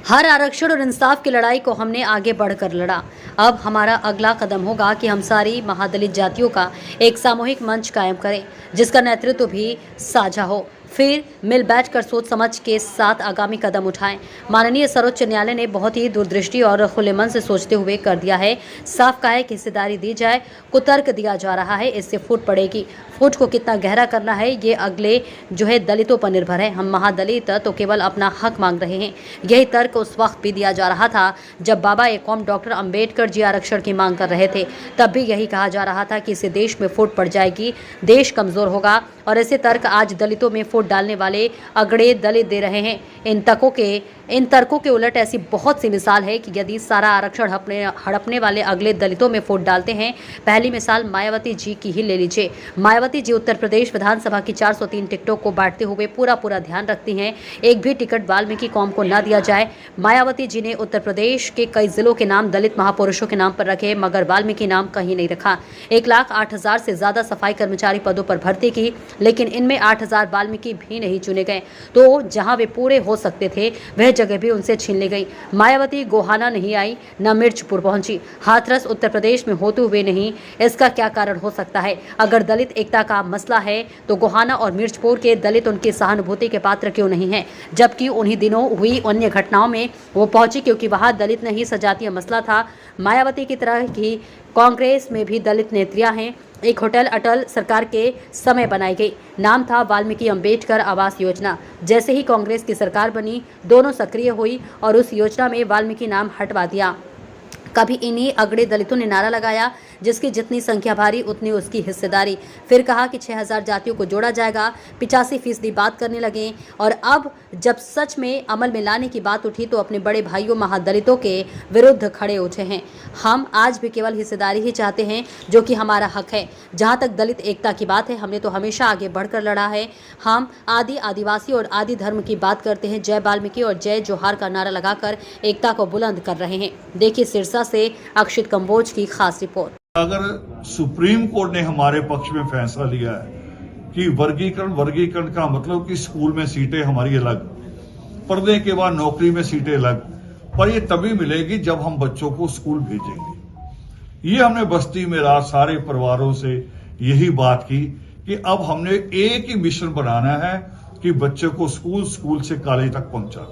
हर आरक्षण और इंसाफ की लड़ाई को हमने आगे बढ़कर लड़ा। अब हमारा अगला कदम होगा कि हम सारी महादलित जातियों का एक सामूहिक मंच कायम करें, जिसका नेतृत्व भी साझा हो। फिर मिल बैठकर सोच समझ के साथ आगामी कदम उठाएं। माननीय सर्वोच्च न्यायालय ने बहुत ही दूरदृष्टि और खुले मन से सोचते हुए कर दिया है। साफ कहा है कि हिस्सेदारी दी जाए, कुतर्क दिया जा रहा है, इससे फूट पड़ेगी। फूट को कितना गहरा करना है ये अगले दलितों पर निर्भर है। हम महादलित तो केवल अपना हक मांग रहे हैं। यही तर्क उस वक्त भी दिया जा रहा था जब बाबा ए कौम डॉक्टर अंबेडकर जी आरक्षण की मांग कर रहे थे। तब भी यही कहा जा रहा था कि इससे देश में फूट पड़ जाएगी, देश कमजोर होगा। और ऐसे तर्क आज दलितों में फूट डालने वाले अगड़े दलित दे रहे हैं। इन तर्कों के उलट ऐसी बहुत सी मिसाल है कि यदि सारा आरक्षण हड़पने वाले अगले दलितों में फूट डालते हैं। पहली मिसाल मायावती जी की ही ले लीजिए। मायावती जी उत्तर प्रदेश विधानसभा की 403 टिकटों को बांटते हुए पूरा ध्यान रखती हैं, एक भी टिकट वाल्मीकि कौम को न दिया जाए। मायावती जी ने उत्तर प्रदेश के कई जिलों के नाम दलित महापुरुषों के नाम पर रखे, मगर वाल्मीकि नाम कहीं नहीं रखा। 1,08,000 से ज्यादा सफाई कर्मचारी पदों पर भर्ती की, लेकिन इनमें 8,000 वाल्मीकि भी नहीं चुने गए। तो जहां वे पूरे हो सकते थे वह जगह भी उनसे छीन ली गई। मायावती गोहाना नहीं आई, न मिर्चपुर पहुंची। हाथरस उत्तर प्रदेश में होते हुए नहीं, इसका क्या कारण हो सकता है? अगर दलित एकता का मसला है तो गोहाना और मिर्चपुर के दलित उनकी सहानुभूति के पात्र क्यों नहीं है, जबकि उन्हीं दिनों हुई अन्य घटनाओं में वो पहुंची, क्योंकि वहां दलित नहीं सजातीय मसला था। मायावती की तरह की कांग्रेस में भी दलित नेत्रियां हैं। एक होटल अटल सरकार के समय बनाई गई, नाम था वाल्मीकि अंबेडकर आवास योजना। जैसे ही कांग्रेस की सरकार बनी, दोनों सक्रिय हुई और उस योजना में वाल्मीकि नाम हटवा दिया। कभी इन्हीं अगड़े दलितों ने नारा लगाया, जिसकी जितनी संख्या भारी उतनी उसकी हिस्सेदारी। फिर कहा कि 6,000 जातियों को जोड़ा जाएगा, 85% बात करने लगे। और अब जब सच में अमल में लाने की बात उठी तो अपने बड़े भाइयों महादलितों के विरुद्ध खड़े उठे हैं। हम आज भी केवल हिस्सेदारी ही चाहते हैं, जो कि हमारा हक है। जहाँ तक दलित एकता की बात है, हमने तो हमेशा आगे बढ़कर लड़ा है। हम आदि आदिवासी और आदि धर्म की बात करते हैं। जय वाल्मीकि और जय जोहार का नारा लगाकर एकता को बुलंद कर रहे हैं। देखिए सिरसा से अक्षित कंबोज की खास रिपोर्ट। अगर सुप्रीम कोर्ट ने हमारे पक्ष में फैसला लिया है कि वर्गीकरण का मतलब कि स्कूल में सीटें हमारी अलग, पर्दे के बाद नौकरी में सीटें अलग, पर ये तभी मिलेगी जब हम बच्चों को स्कूल भेजेंगे। ये हमने बस्ती में रात सारे परिवारों से यही बात की कि अब हमने एक ही मिशन बनाना है कि बच्चे को स्कूल से कॉलेज तक पहुंचा।